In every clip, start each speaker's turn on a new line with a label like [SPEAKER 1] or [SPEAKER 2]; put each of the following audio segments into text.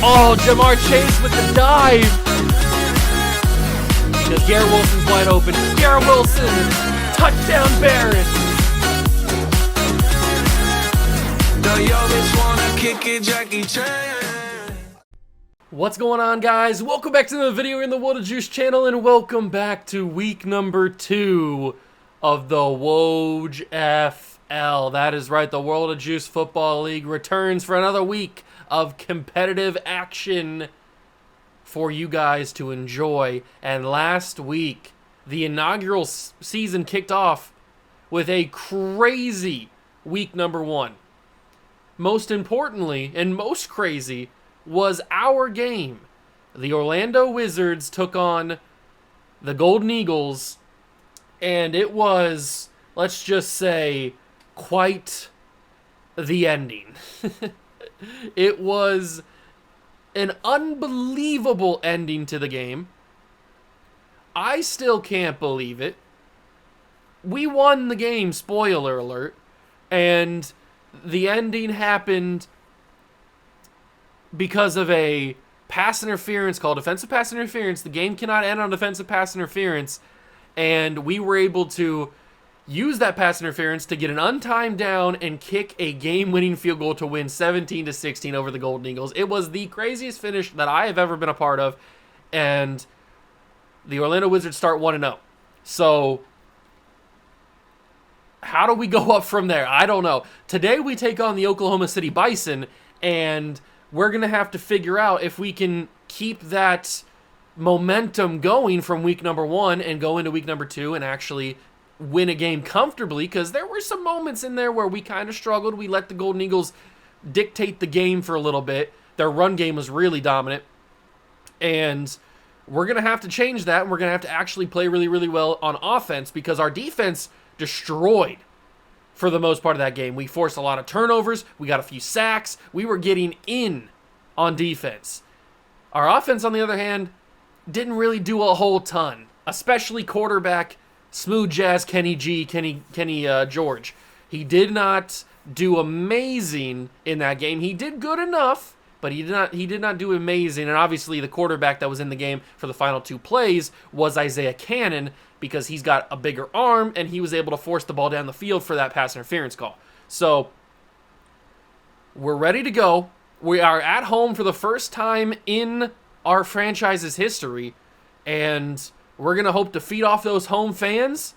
[SPEAKER 1] Oh, Jamar Chase with the dive. Because Garrett Wilson's wide open. Garrett Wilson, touchdown Bears. What's going on, guys? Welcome back to the video in the World of Juice channel, and welcome back to week number 2 of the WOJFL. That is right, the World of Juice Football League returns for another week of competitive action for you guys to enjoy. And last week, the inaugural season kicked off with a crazy week number 1. Most importantly, and most crazy, was our game. The Orlando Wizards took on the Golden Eagles, and it was, let's just say, quite the ending. It was an unbelievable ending to the game. I still can't believe it. We won the game, spoiler alert, and the ending happened because of a pass interference called defensive pass interference. The game cannot end on defensive pass interference, and we were able to use that pass interference to get an untimed down and kick a game-winning field goal to win 17-16 over the Golden Eagles. It was the craziest finish that I have ever been a part of, and the Orlando Wizards start 1-0. So how do we go up from there? I don't know. Today we take on the Oklahoma City Bison, and we're going to have to figure out if we can keep that momentum going from week number 1 and go into week number 2 and actually win a game comfortably, because there were some moments in there where we kind of struggled. We let the Golden Eagles dictate the game for a little bit. Their run game was really dominant, and we're going to have to change that, and we're going to have to actually play really, really well on offense, because our defense destroyed for the most part of that game. We forced a lot of turnovers. We got a few sacks. We were getting in on defense. Our offense, on the other hand, didn't really do a whole ton, especially quarterback Smooth Jazz Kenny George. He did not do amazing in that game. He did good enough, but he did not do amazing. And obviously the quarterback that was in the game for the final 2 plays was Isaiah Cannon, because he's got a bigger arm and he was able to force the ball down the field for that pass interference call. So we're ready to go. We are at home for the first time in our franchise's history, and we're going to hope to feed off those home fans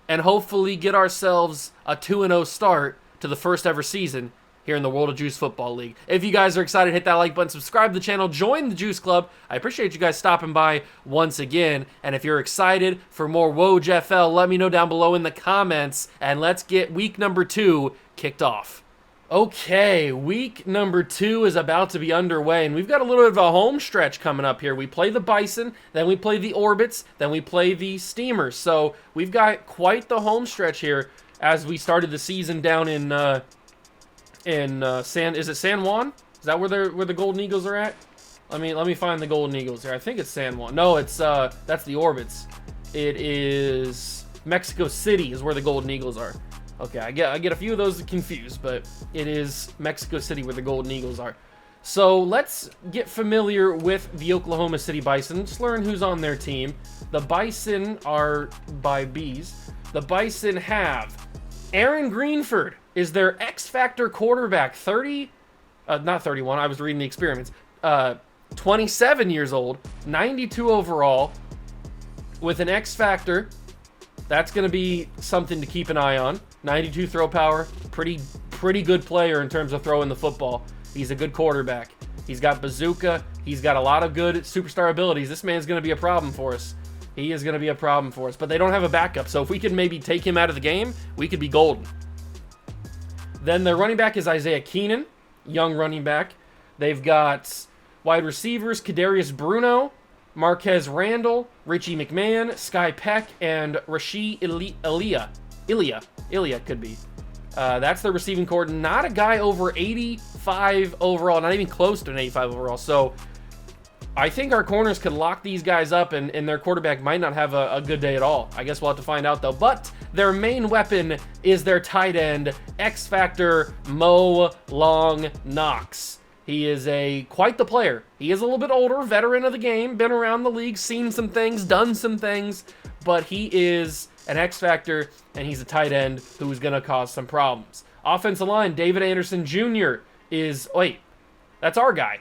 [SPEAKER 1] and hopefully get ourselves a 2-0 start to the first ever season here in the World of Juice Football League. If you guys are excited, hit that like button, subscribe to the channel, join the Juice Club. I appreciate you guys stopping by once again. And if you're excited for more WOJFL, let me know down below in the comments, and let's get week number 2 kicked off. Okay, week number 2 is about to be underway, and we've got a little bit of a home stretch coming up here. We play the Bison, then we play the Orbits, then we play the Steamers. So we've got quite the home stretch here as we started the season down in San Juan? Is that where the Golden Eagles are at? Let me find the Golden Eagles here. I think it's San Juan. No, it's that's the Orbits. It is Mexico City is where the Golden Eagles are. Okay, I get a few of those confused, but it is Mexico City where the Golden Eagles are. So let's get familiar with the Oklahoma City Bison. Let's learn who's on their team. The Bison are by B's. The Bison have Aaron Greenford is their X-Factor quarterback, not 31, I was reading the experiments, 27 years old, 92 overall, with an X-Factor. That's going to be something to keep an eye on. 92 throw power, pretty good player in terms of throwing the football. He's a good quarterback. He's got bazooka. He's got a lot of good superstar abilities. This man's going to be a problem for us. He is going to be a problem for us, but they don't have a backup, so if we can maybe take him out of the game, we could be golden. Then their running back is Isaiah Keenan, young running back. They've got wide receivers Kadarius Bruno, Marquez Randall, Richie McMahon, Sky Peck, and Rashid Ilya could be. That's their receiving core. Not a guy over 85 overall, not even close to an 85 overall. So I think our corners could lock these guys up, and their quarterback might not have a good day at all. I guess we'll have to find out, though. But their main weapon is their tight end, X Factor Mo Long Knox. He is quite the player. He is a little bit older, veteran of the game, been around the league, seen some things, done some things, but he is an X Factor, and he's a tight end who's going to cause some problems. Offensive line, David Anderson Jr. wait, that's our guy.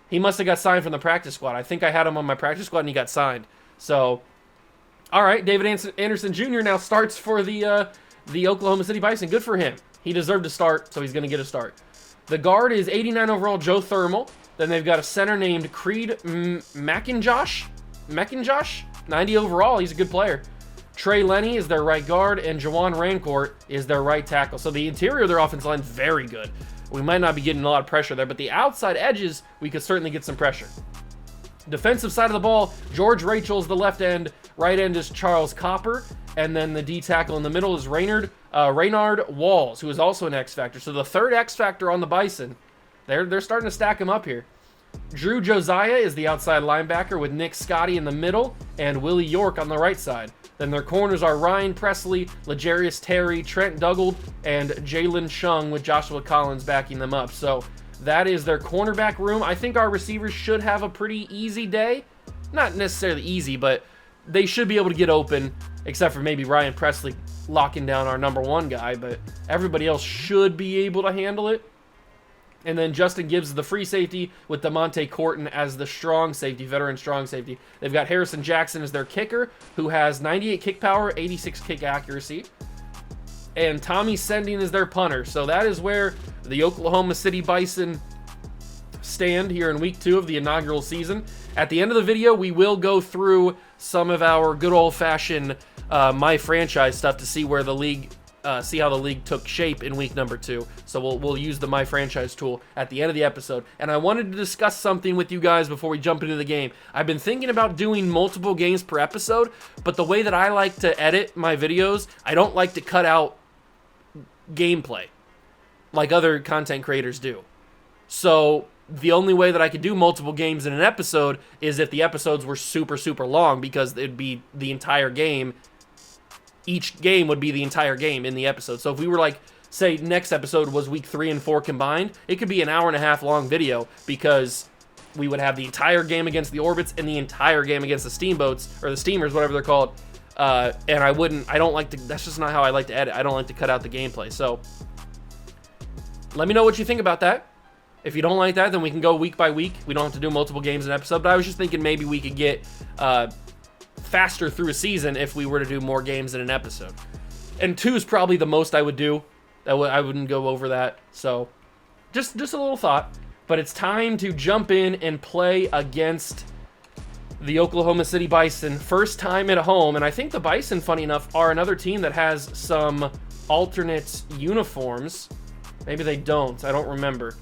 [SPEAKER 1] He must have got signed from the practice squad. I think I had him on my practice squad, and he got signed. So, all right, David Anderson Jr. now starts for the Oklahoma City Bison. Good for him. He deserved to start, so he's going to get a start. The guard is 89 overall Joe Thermal. Then they've got a center named Creed McIntosh, 90 overall. He's a good player. Trey Lenny is their right guard, and Jawan Rancourt is their right tackle. So the interior of their offensive line is very good. We might not be getting a lot of pressure there, but the outside edges, we could certainly get some pressure. Defensive side of the ball, George Rachel's the left end. Right end is Charles Copper. And then the D tackle in the middle is Raynard Walls, who is also an X Factor. So the third X Factor on the Bison. They're starting to stack him up here. Drew Josiah is the outside linebacker with Nick Scotty in the middle and Willie York on the right side. Then their corners are Ryan Presley, L'Jarius Terry, Trent Duggold, and Jalen Shung with Joshua Collins backing them up. So that is their cornerback room. I think our receivers should have a pretty easy day. Not necessarily easy, but they should be able to get open, except for maybe Ryan Presley locking down our number one guy, but everybody else should be able to handle it. And then Justin Gibbs is the free safety with DeMonte Corton as the strong safety, veteran strong safety. They've got Harrison Jackson as their kicker, who has 98 kick power, 86 kick accuracy. And Tommy Sending is their punter. So that is where the Oklahoma City Bison stand here in week 2 of the inaugural season. At the end of the video, we will go through some of our good old-fashioned my franchise stuff to see where the league, see how the league took shape in week number 2. So we'll use the my franchise tool at the end of the episode. And I wanted to discuss something with you guys before we jump into the game. I've been thinking about doing multiple games per episode, but the way that I like to edit my videos, I don't like to cut out gameplay like other content creators do. So the only way that I could do multiple games in an episode is if the episodes were super, super long, because it'd be the entire game. Each game would be the entire game in the episode. So if we were like, say next episode was week 3 and 4 combined, it could be an hour and a half long video, because we would have the entire game against the Orbits and the entire game against the Steamboats, or the Steamers, whatever they're called. And I don't like to, that's just not how I like to edit. I don't like to cut out the gameplay. So let me know what you think about that. If you don't like that, then we can go week by week. We don't have to do multiple games in an episode, but I was just thinking maybe we could get faster through a season if we were to do more games in an episode. And 2 is probably the most I would do. I wouldn't go over that. So just a little thought. But it's time to jump in and play against the Oklahoma City Bison. First time at home. And I think the Bison, funny enough, are another team that has some alternate uniforms. Maybe they don't. I don't remember.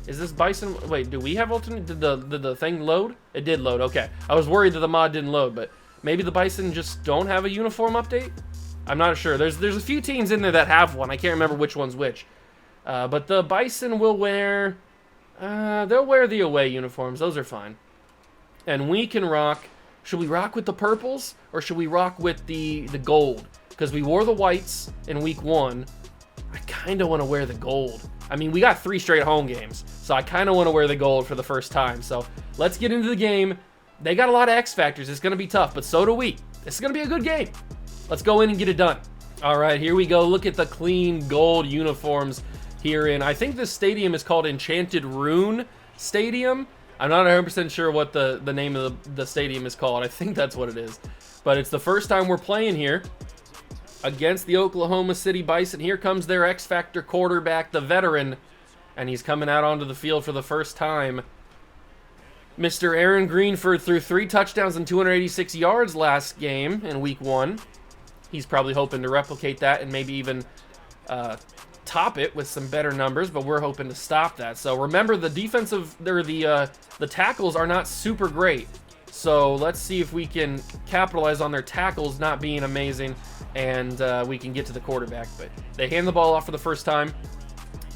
[SPEAKER 1] Is this Bison? Wait, do we have alternate? Did the thing load? It did load. Okay. I was worried that the mod didn't load, but maybe the Bison just don't have a uniform update? I'm not sure. There's a few teams in there that have one. I can't remember which one's which. But the Bison will wear... they'll wear the away uniforms. Those are fine. And we can rock... Should we rock with the purples? Or should we rock with the gold? Because we wore the whites in week 1. I kind of want to wear the gold. I mean, we got 3 straight home games, so I kind of want to wear the gold for the first time. So let's get into the game. They got a lot of X factors. It's going to be tough, but so do we. This is going to be a good game. Let's go in and get it done. All right, here we go. Look at the clean gold uniforms here in, I think this stadium is called Enchanted Rune Stadium. I'm not 100% sure what the name of the stadium is called. I think that's what it is. But it's the first time we're playing here against the Oklahoma City Bison. Here comes their X Factor quarterback, the veteran, and he's coming out onto the field for the first time. Mr. Aaron Greenford threw 3 touchdowns and 286 yards last game in week 1. He's probably hoping to replicate that and maybe even top it with some better numbers, but we're hoping to stop that. So remember, the defensive, or the tackles are not super great. So let's see if we can capitalize on their tackles not being amazing, and we can get to the quarterback. But they hand the ball off for the first time.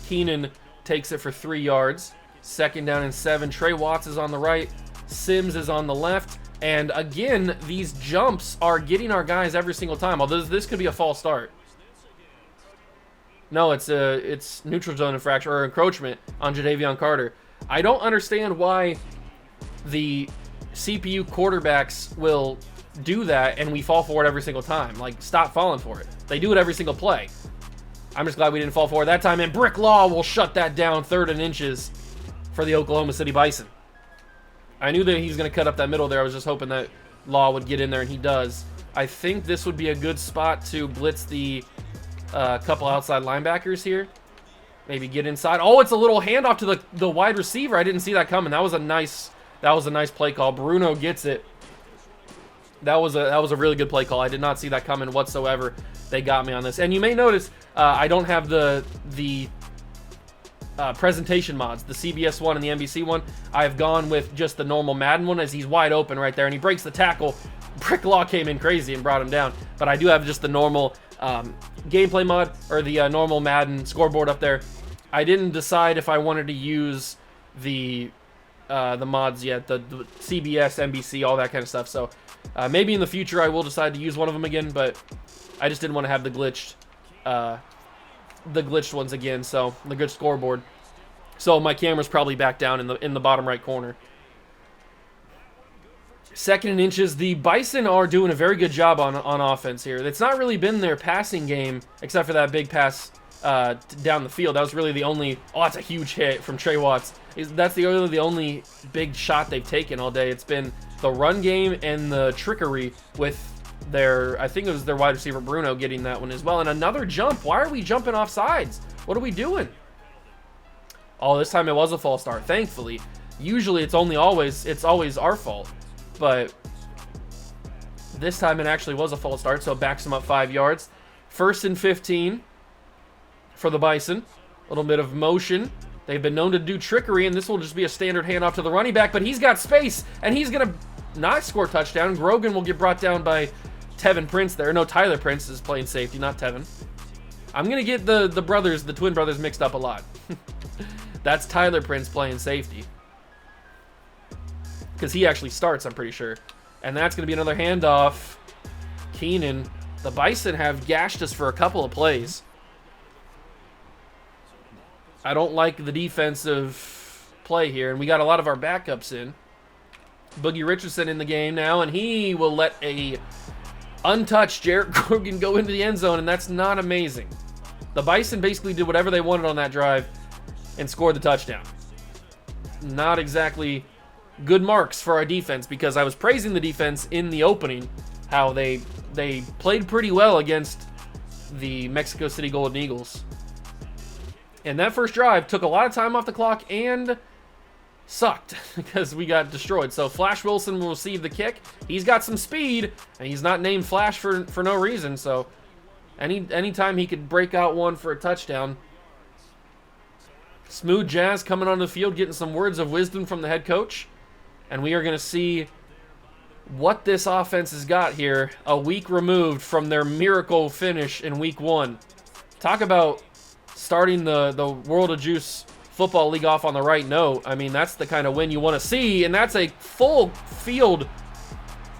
[SPEAKER 1] Keenan takes it for 3 yards. 2nd down and 7. Trey Watts is on the right. Sims is on the left. And again, these jumps are getting our guys every single time. Although this could be a false start. No, it's neutral zone infraction or encroachment on Jadeveon Carter. I don't understand why the CPU quarterbacks will do that and we fall for it every single time. Like, stop falling for it. They do it every single play. I'm just glad we didn't fall for it that time. And Brick Law will shut that down 3rd and inches for the Oklahoma City Bison. I knew that he was going to cut up that middle there. I was just hoping that Law would get in there, and he does. I think this would be a good spot to blitz the couple outside linebackers here. Maybe get inside. Oh, it's a little handoff to the wide receiver. I didn't see that coming. That was a nice play call. Bruno gets it. That was a really good play call. I did not see that coming whatsoever. They got me on this. And you may notice I don't have the presentation mods, the CBS one and the NBC one. I've gone with just the normal Madden one as he's wide open right there and he breaks the tackle. Brick Law came in crazy and brought him down. But I do have just the normal gameplay mod or the normal Madden scoreboard up there. I didn't decide if I wanted to use the mods yet, the CBS, NBC, all that kind of stuff. So maybe in the future I will decide to use one of them again, but I just didn't want to have the glitched ones again. So the glitched scoreboard. So my camera's probably back down in the bottom right corner. 2nd and inches. The Bison are doing a very good job on offense here. It's not really been their passing game except for that big pass down the field. That was really the only. Oh, that's a huge hit from Trey Watts. That's the only big shot they've taken all day. It's been the run game and the trickery with their. I think it was their wide receiver Bruno getting that one as well. And another jump. Why are we jumping off sides? What are we doing? Oh, this time it was a false start. Thankfully, usually it's always our fault. But this time it actually was a false start, so it backs them up 5 yards. 1st and 15 for the Bison. A little bit of motion. They've been known to do trickery, and this will just be a standard handoff to the running back, but he's got space, and he's going to not score a touchdown. Grogan will get brought down by Tevin Prince there. No, Tyler Prince is playing safety, not Tevin. I'm going to get the twin brothers mixed up a lot. That's Tyler Prince playing safety. Because he actually starts, I'm pretty sure. And that's going to be another handoff. Keenan. The Bison have gashed us for a couple of plays. I don't like the defensive play here. And we got a lot of our backups in. Boogie Richardson in the game now. And he will let a untouched Jarrett Grogan go into the end zone. And that's not amazing. The Bison basically did whatever they wanted on that drive and scored the touchdown. Not exactly good marks for our defense, because I was praising the defense in the opening, how they played pretty well against the Mexico City Golden Eagles. And that first drive took a lot of time off the clock and sucked because we got destroyed. So Flash Wilson will receive the kick. He's got some speed, and he's not named Flash for no reason. So anytime he could break out one for a touchdown. Smooth Jazz coming onto the field, getting some words of wisdom from the head coach. And we are going to see what this offense has got here a week removed from their miracle finish in week 1. Talk about starting the World of Juice Football League off on the right note. I mean, that's the kind of win you want to see, and that's a full field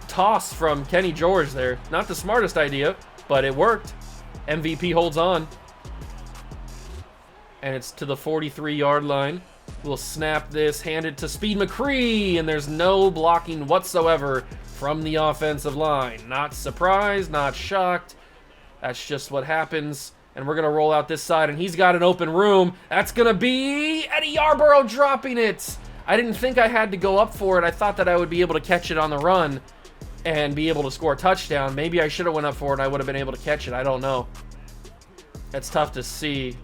[SPEAKER 1] toss from Kenny George there. Not the smartest idea, but it worked. MVP holds on. And it's to the 43-yard line. We'll snap this, hand it to Speed McCree, and there's no blocking whatsoever from the offensive line. Not surprised, not shocked. That's just what happens. And we're going to roll out this side, and he's got an open room. That's going to be Eddie Yarborough dropping it. I didn't think I had to go up for it. I thought that I would be able to catch it on the run and be able to score a touchdown. Maybe I should have went up for it and I would have been able to catch it. I don't know. It's tough to see.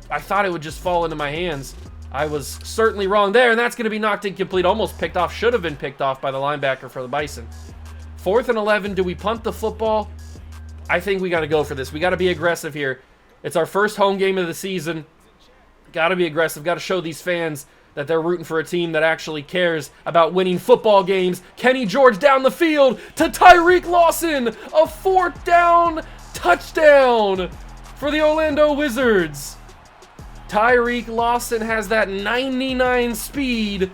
[SPEAKER 1] I thought it would just fall into my hands. I was certainly wrong there, and that's going to be knocked incomplete. Almost picked off. Should have been picked off by the linebacker for the Bison. 4th and 11. Do we punt the football? I think we got to go for this. We got to be aggressive here. It's our first home game of the season. Got to be aggressive. Got to show these fans that they're rooting for a team that actually cares about winning football games. Kenny George down the field to Tyreek Lawson. A 4th down touchdown for the Orlando Wizards. Tyreek Lawson has that 99 speed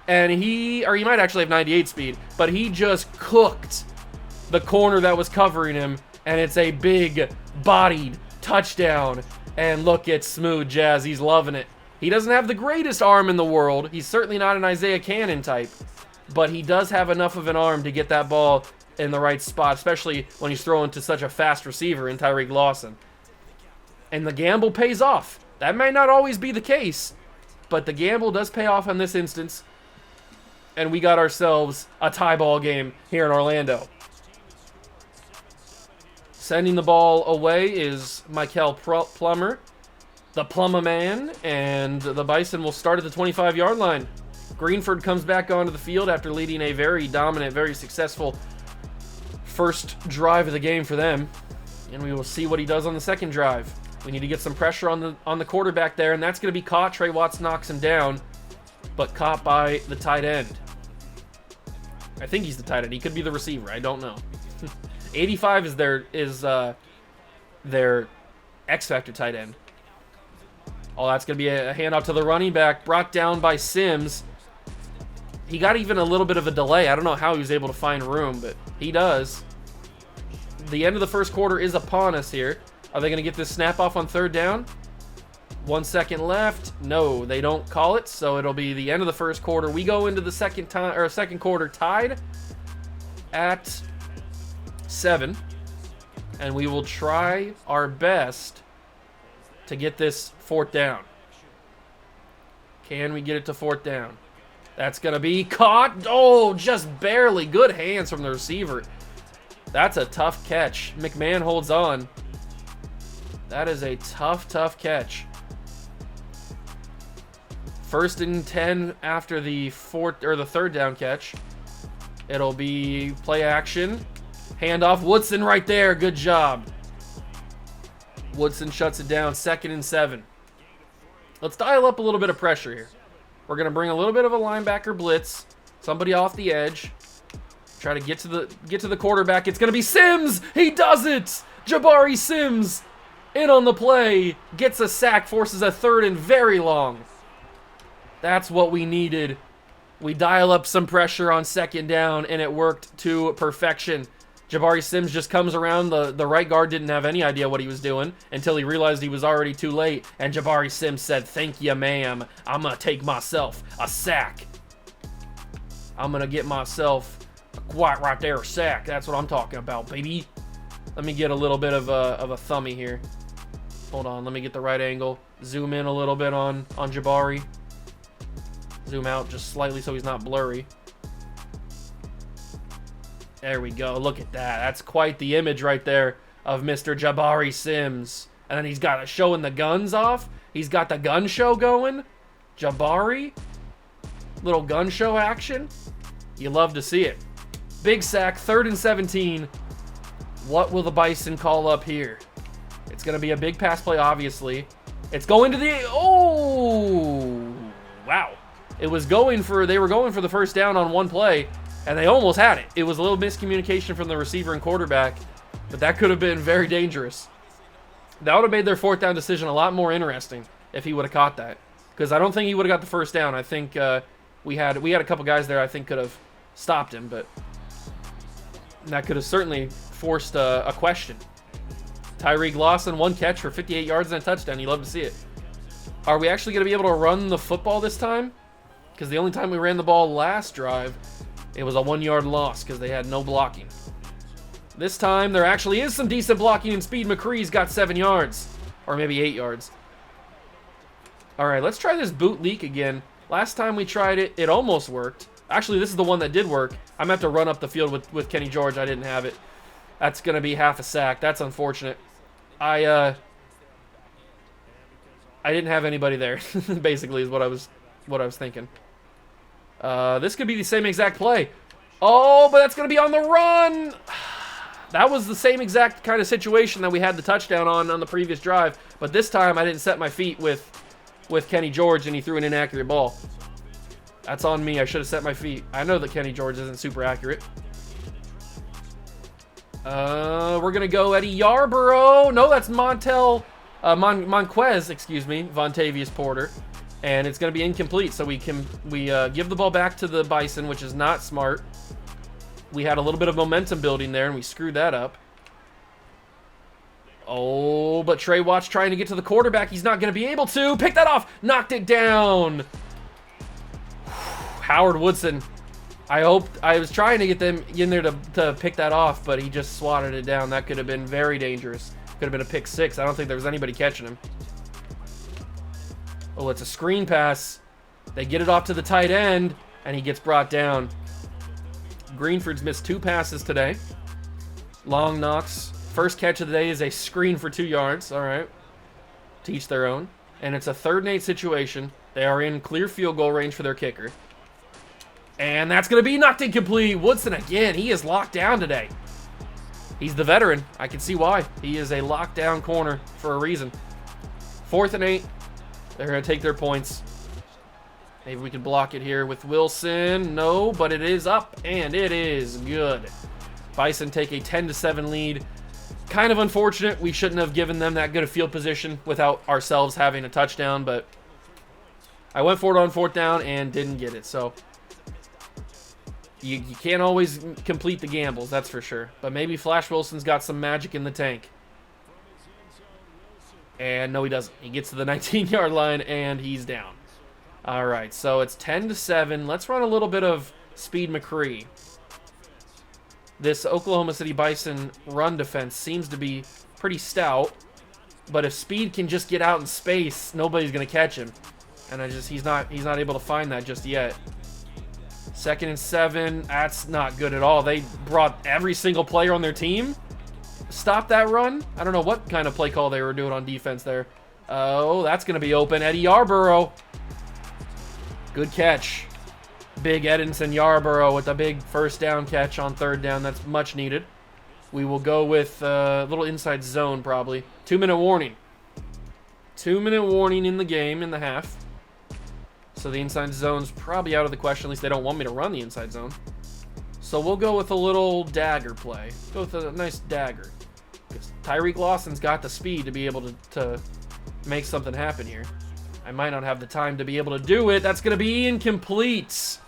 [SPEAKER 1] and he might actually have 98 speed, but he just cooked the corner that was covering him, and it's a big bodied touchdown. And look at Smooth Jazz, he's loving it. He doesn't have the greatest arm in the world. He's certainly not an Isaiah Cannon type, but he does have enough of an arm to get that ball in the right spot, especially when he's throwing to such a fast receiver in Tyreek Lawson. And the gamble pays off. That may not always be the case, but the gamble does pay off in this instance. And we got ourselves a tie ball game here in Orlando. Sending the ball away is Michael Plummer, the Plumber Man, and the Bison will start at the 25-yard line. Greenford comes back onto the field after leading a very dominant, very successful first drive of the game for them. And we will see what he does on the second drive. We need to get some pressure on the quarterback there, and that's going to be caught. Trey Watts knocks him down, but caught by the tight end. I think he's the tight end. He could be the receiver. I don't know. 85 is their X-Factor tight end. Oh, that's going to be a handoff to the running back, brought down by Sims. He got even a little bit of a delay. I don't know how he was able to find room, but he does. The end of the first quarter is upon us here. Are they going to get this snap off on third down? 1 second left. No, they don't call it, so it'll be the end of the first quarter. We go into the second quarter tied at 7, and we will try our best to get this fourth down. Can we get it to fourth down? That's going to be caught. Oh, just barely. Good hands from the receiver. That's a tough catch. McMahon holds on. That is a tough catch. 1st and 10 after the third down catch. It'll be play action. Handoff, Woodson right there. Good job. Woodson shuts it down. 2nd and 7. Let's dial up a little bit of pressure here. We're going to bring a little bit of a linebacker blitz. Somebody off the edge. Try to get to the quarterback. It's going to be Sims. He does it. Jabari Sims in on the play. Gets a sack. Forces a 3rd and very long. That's what we needed. We dial up some pressure on 2nd down, and it worked to perfection. Jabari Sims just comes around. The right guard didn't have any idea what he was doing until he realized he was already too late. And Jabari Sims said, "Thank you, ma'am. I'm going to take myself a sack. I'm going to get myself a quite right there, a sack." That's what I'm talking about, baby. Let me get a little bit of a thummy here. Hold on. Let me get the right angle. Zoom in a little bit on Jabari. Zoom out just slightly so he's not blurry. There we go. Look at that. That's quite the image right there of Mr. Jabari Sims. And then he's got showing the guns off. He's got the gun show going. Jabari. Little gun show action. You love to see it. Big sack. 3rd and 17. What will the Bison call up here? It's going to be a big pass play, obviously. It's going to the... Oh! Wow. They were going for the first down on one play. And they almost had it. It was a little miscommunication from the receiver and quarterback, but that could have been very dangerous. That would have made their 4th down decision a lot more interesting if he would have caught that. Because I don't think he would have got the first down. I think we had a couple guys there I think could have stopped him, but that could have certainly forced a question. Tyreek Lawson, 1 catch for 58 yards and a touchdown. You love to see it. Are we actually going to be able to run the football this time? Because the only time we ran the ball last drive, it was a 1-yard loss because they had no blocking. This time, there actually is some decent blocking, and Speed McCree's got 7 yards. Or maybe 8 yards. All right, let's try this boot leak again. Last time we tried it, it almost worked. Actually, this is the one that did work. I'm going to have to run up the field with Kenny George. I didn't have it. That's going to be half a sack. That's unfortunate. I didn't have anybody there, basically, is what I was thinking. This could be the same exact play. Oh, but that's going to be on the run. That was the same exact kind of situation that we had the touchdown on the previous drive. But this time I didn't set my feet with Kenny George and he threw an inaccurate ball. That's on me. I should have set my feet. I know that Kenny George isn't super accurate. We're going to go Eddie Yarborough. No, that's Monquez, excuse me, Vontavious Porter. And it's going to be incomplete, so we give the ball back to the Bison, which is not smart. We had a little bit of momentum building there, and we screwed that up. Oh, but Trey Watts trying to get to the quarterback. He's not going to be able to. Pick that off. Knocked it down. Howard Woodson. I was trying to get them in there to pick that off, but he just swatted it down. That could have been very dangerous. Could have been a pick six. I don't think there was anybody catching him. Oh, it's a screen pass. They get it off to the tight end, and he gets brought down. Greenford's missed 2 passes today. Long knocks. First catch of the day is a screen for 2 yards. All right. To each their own. And it's a 3rd and 8 situation. They are in clear field goal range for their kicker. And that's going to be knocked incomplete. Woodson again. He is locked down today. He's the veteran. I can see why. He is a lockdown corner for a reason. 4th and 8. They're going to take their points. Maybe we can block it here with Wilson. No, but it is up, and it is good. Bison take a 10-7 lead. Kind of unfortunate. We shouldn't have given them that good a field position without ourselves having a touchdown, but I went for it on 4th down and didn't get it. So you can't always complete the gambles, that's for sure. But maybe Flash Wilson's got some magic in the tank. And no, he doesn't. He gets to the 19-yard line, and he's down. All right, so it's 10-7. Let's run a little bit of Speed McCree. This Oklahoma City Bison run defense seems to be pretty stout, but if Speed can just get out in space, nobody's going to catch him. And he's not able to find that just yet. 2nd and 7. That's not good at all. They brought every single player on their team. Stop that run. I don't know what kind of play call they were doing on defense there. Oh, that's going to be open. Eddie Yarborough. Good catch. Big Edinson Yarborough with a big 1st down catch on 3rd down. That's much needed. We will go with a little inside zone probably. 2-minute warning. 2-minute warning in the game, in the half. So the inside zone's probably out of the question. At least they don't want me to run the inside zone. So we'll go with a little dagger play. Go with a nice dagger. Because Tyreek Lawson's got the speed to be able to make something happen here. I might not have the time to be able to do it. That's going to be incomplete.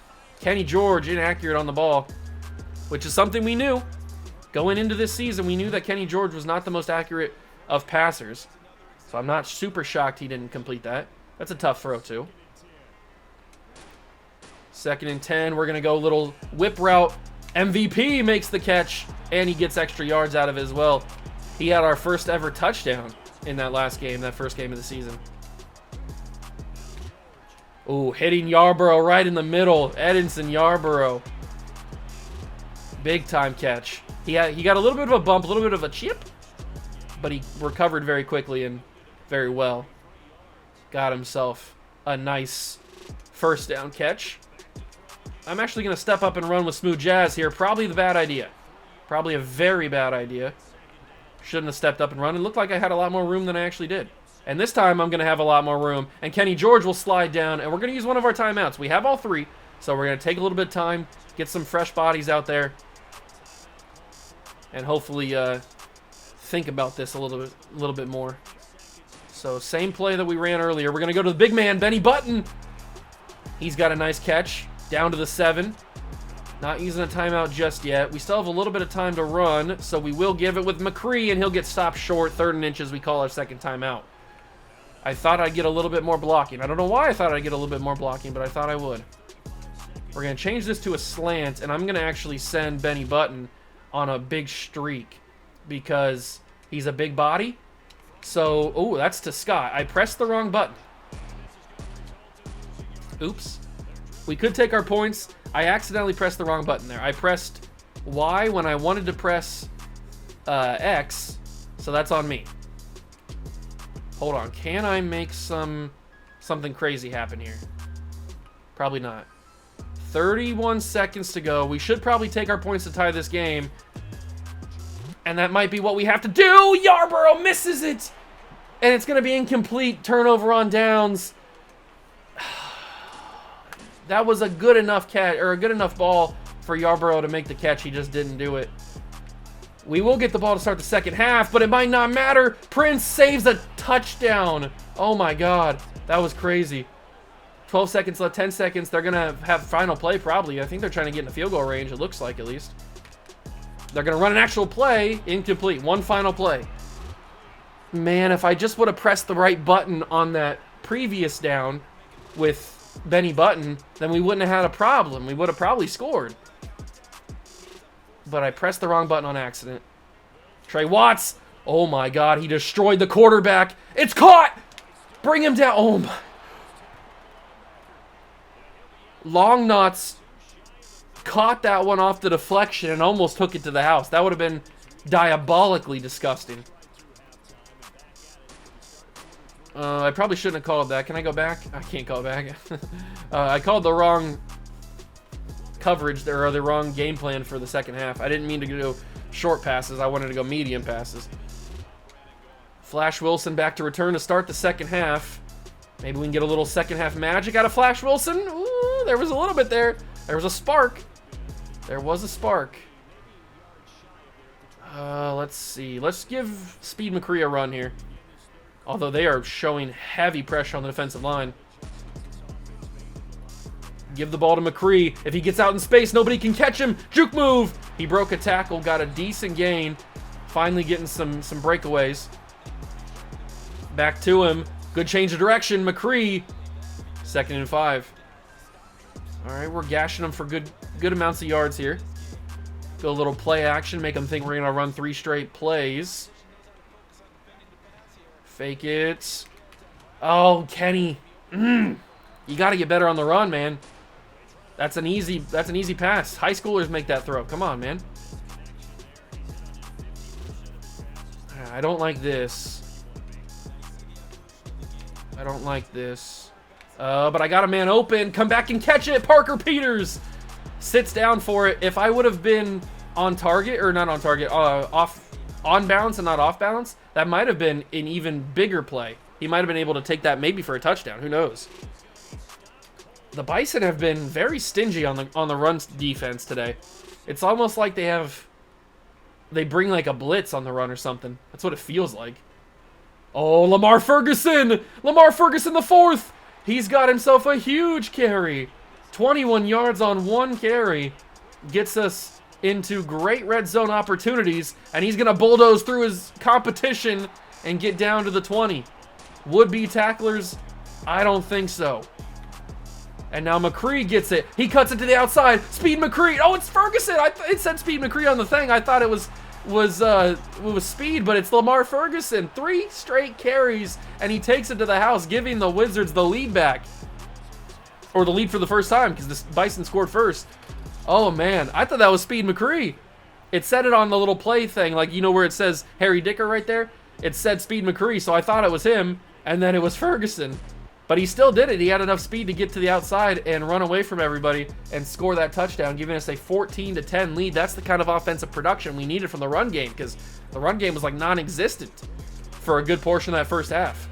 [SPEAKER 1] Kenny George inaccurate on the ball, which is something we knew. Going into this season, we knew that Kenny George was not the most accurate of passers. So I'm not super shocked he didn't complete that. That's a tough throw, too. 2nd and 10. We're going to go a little whip route. MVP makes the catch, and he gets extra yards out of it as well. He had our first ever touchdown in that last game, that first game of the season. Ooh, hitting Yarborough right in the middle. Edinson Yarborough. Big time catch. He got a little bit of a bump, a little bit of a chip, but he recovered very quickly and very well. Got himself a nice 1st down catch. I'm actually going to step up and run with Smooth Jazz here. Probably the bad idea. Probably a very bad idea. Shouldn't have stepped up and run. It looked like I had a lot more room than I actually did. And this time I'm going to have a lot more room. And Kenny George will slide down. And we're going to use one of our timeouts. We have all 3. So we're going to take a little bit of time. Get some fresh bodies out there. And hopefully think about this a little bit more. So same play that we ran earlier. We're going to go to the big man, Benny Button. He's got a nice catch. Down to the 7. Not using a timeout just yet. We still have a little bit of time to run. So we will give it with McCree. And he'll get stopped short. 3rd and inches. We call our 2nd timeout. I thought I'd get a little bit more blocking. I don't know why I thought I'd get a little bit more blocking, but I thought I would. We're going to change this to a slant, and I'm going to actually send Benny Button on a big streak because he's a big body. So, oh, that's to Scott. I pressed the wrong button. Oops. We could take our points. I accidentally pressed the wrong button there. I pressed Y when I wanted to press X, so that's on me. Hold on. Can I make something crazy happen here? Probably not. 31 seconds to go. We should probably take our points to tie this game. And that might be what we have to do. Yarborough misses it. And it's going to be incomplete. Turnover on downs. That was a good enough catch, or a good enough ball for Yarborough to make the catch. He just didn't do it. We will get the ball to start the 2nd half, but it might not matter. Prince saves a touchdown. Oh my God, that was crazy. 12 seconds left, 10 seconds. They're going to have final play probably. I think they're trying to get in the field goal range, it looks like at least. They're going to run an actual play. Incomplete. One final play. Man, if I just would have pressed the right button on that previous down with Benny Button, then we wouldn't have had a problem. We would have probably scored. But I pressed the wrong button on accident. Trey Watts. Oh my God, he destroyed the quarterback. It's caught! Bring him down. Oh my. Long Nuts caught that one off the deflection and almost took it to the house. That would have been diabolically disgusting. I probably shouldn't have called that. Can I go back? I can't call back. I called the wrong coverage there, or the wrong game plan for the second half. I didn't mean to go short passes. I wanted to go medium passes. Flash Wilson back to return to start the second half. Maybe we can get a little second half magic out of Flash Wilson. Ooh, there was a little bit there. There was a spark. There was a spark. Let's see. Let's give Speed McCree a run here. Although they are showing heavy pressure on the defensive line. Give the ball to McCree. If he gets out in space, nobody can catch him. Juke move. He broke a tackle, got a decent gain. Finally getting some breakaways. Back to him. Good change of direction. McCree. 2nd and 5. All right, we're gashing them for good amounts of yards here. Go a little play action. Make them think we're going to run 3 straight plays. Fake it. Oh, Kenny. You got to get better on the run, man. That's an easy pass. High schoolers make that throw. Come on, man. I don't like this. I don't like this. But I got a man open. Come back and catch it. Parker Peters sits down for it. If I would have been on target, or not on target, on balance and not off balance, that might have been an even bigger play. He might have been able to take that maybe for a touchdown. Who knows? The Bison have been very stingy on the run defense today. It's almost like they bring like a blitz on the run or something. That's what it feels like. Oh, Lamar Ferguson! Lamar Ferguson the 4th! He's got himself a huge carry. 21 yards on 1 carry. Gets us into great red zone opportunities, and he's going to bulldoze through his competition and get down to the 20. Would-be tacklers? I don't think so. And now McCree gets it. He cuts it to the outside. Speed McCree. Oh, it's Ferguson. It said Speed McCree on the thing. I thought it was Speed, but it's Lamar Ferguson. 3 straight carries, and he takes it to the house, giving the Wizards the lead back. Or the lead for the first time, because the Bison scored first. Oh, man. I thought that was Speed McCree. It said it on the little play thing, like, you know where it says Harry Dicker right there? It said Speed McCree, so I thought it was him, and then it was Ferguson. But he still did it. He had enough speed to get to the outside and run away from everybody and score that touchdown, giving us a 14-10 lead. That's the kind of offensive production we needed from the run game, because the run game was like non-existent for a good portion of that first half.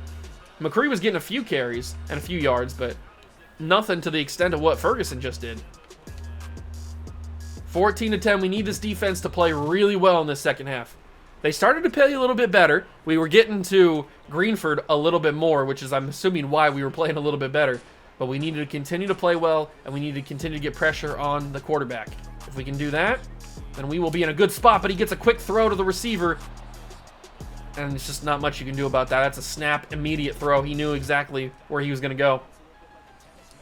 [SPEAKER 1] McCree was getting a few carries and a few yards, but nothing to the extent of what Ferguson just did. 14-10. We need this defense to play really well in this second half. They started to play a little bit better. We were getting to Greenford a little bit more, which is, I'm assuming, why we were playing a little bit better. But we needed to continue to play well, and we need to continue to get pressure on the quarterback. If we can do that, then we will be in a good spot. But he gets a quick throw to the receiver, and it's just not much you can do about that. That's a snap, immediate throw. He knew exactly where he was going to go.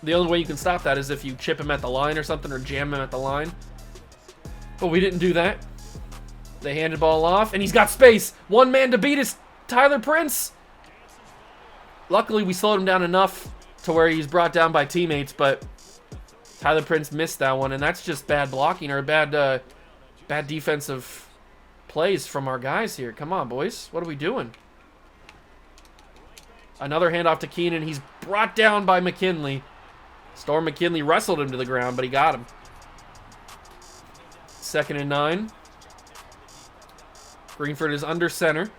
[SPEAKER 1] The only way you can stop that is if you chip him at the line or something, or jam him at the line. But we didn't do that. They handed ball off, and he's got space. One man to beat is Tyler Prince. Luckily, we slowed him down enough to where he's brought down by teammates, but Tyler Prince missed that one, and that's just bad blocking or bad defensive plays from our guys here. Come on, boys. What are we doing? Another handoff to Keenan. He's brought down by McKinley. Storm McKinley wrestled him to the ground, but he got him. 2nd and 9. Greenford is under center.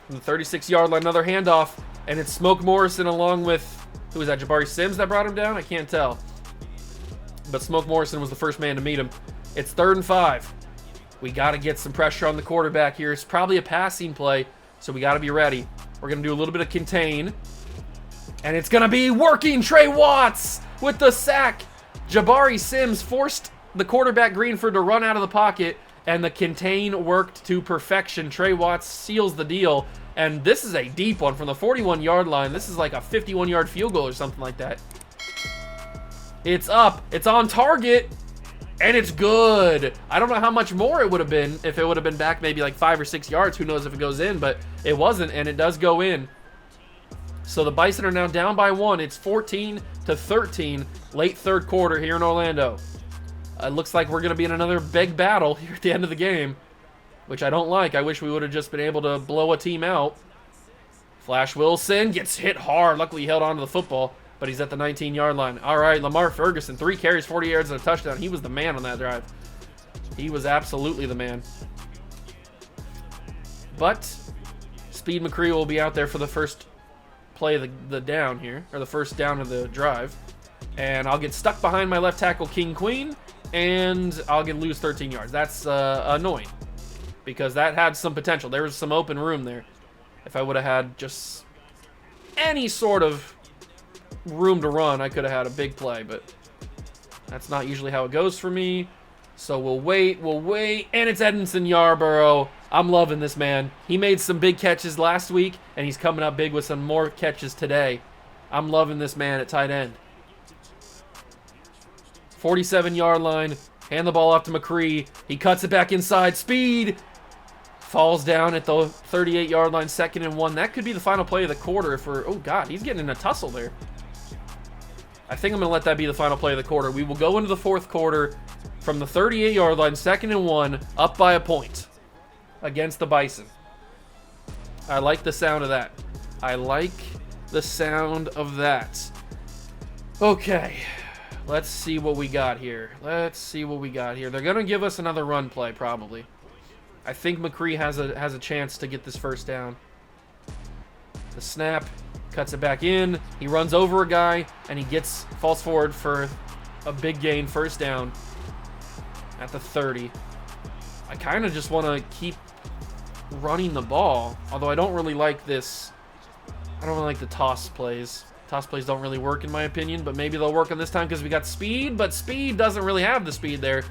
[SPEAKER 1] From the 36-yard line, another handoff. And it's Smoke Morrison along with, who was that, Jabari Sims that brought him down? I can't tell. But Smoke Morrison was the first man to meet him. It's 3rd and 5. We got to get some pressure on the quarterback here. It's probably a passing play, so we got to be ready. We're going to do a little bit of contain. And it's going to be working. Trey Watts with the sack. Jabari Sims forced the quarterback Greenford to run out of the pocket, and the contain worked to perfection. Trey Watts seals the deal, and this is a deep one from the 41-yard line. This is like a 51-yard field goal or something like that. It's up. It's on target, and it's good. I don't know how much more it would have been if it would have been back maybe like 5 or 6 yards. Who knows if it goes in, but it wasn't, and it does go in. So the Bison are now down by 1. It's 14-13, late third quarter here in Orlando. It looks like we're going to be in another big battle here at the end of the game, which I don't like. I wish we would have just been able to blow a team out. Flash Wilson gets hit hard. Luckily, he held on to the football, but he's at the 19-yard line. All right, Lamar Ferguson, 3 carries, 40 yards, and a touchdown. He was the man on that drive. He was absolutely the man. But Speed McCree will be out there for the first play of the down here, or the first down of the drive. And I'll get stuck behind my left tackle, King Queen, and I'll lose 13 yards. That's annoying, because that had some potential. There was some open room there. If I would have had just any sort of room to run, I could have had a big play, but that's not usually how it goes for me. So we'll wait, and it's Edinson Yarborough. I'm loving this man. He made some big catches last week, and he's coming up big with some more catches today. I'm loving this man at tight end. 47-yard line. Hand the ball off to McCree. He cuts it back inside. Speed. Falls down at the 38-yard line. 2nd and 1. That could be the final play of the quarter if we're... Oh, God. He's getting in a tussle there. I think I'm going to let that be the final play of the quarter. We will go into the fourth quarter from the 38-yard line. 2nd and 1. Up by a point against the Bison. I like the sound of that. I like the sound of that. Okay. Let's see what we got here. They're going to give us another run play, probably. I think McCree has a chance to get this first down. The snap, cuts it back in. He runs over a guy, and he falls forward for a big gain, first down at the 30. I kind of just want to keep running the ball, although I don't really like this. I don't really like the toss plays. Toss plays don't really work in my opinion, but maybe they'll work on this time because we got speed, but speed doesn't really have the speed there.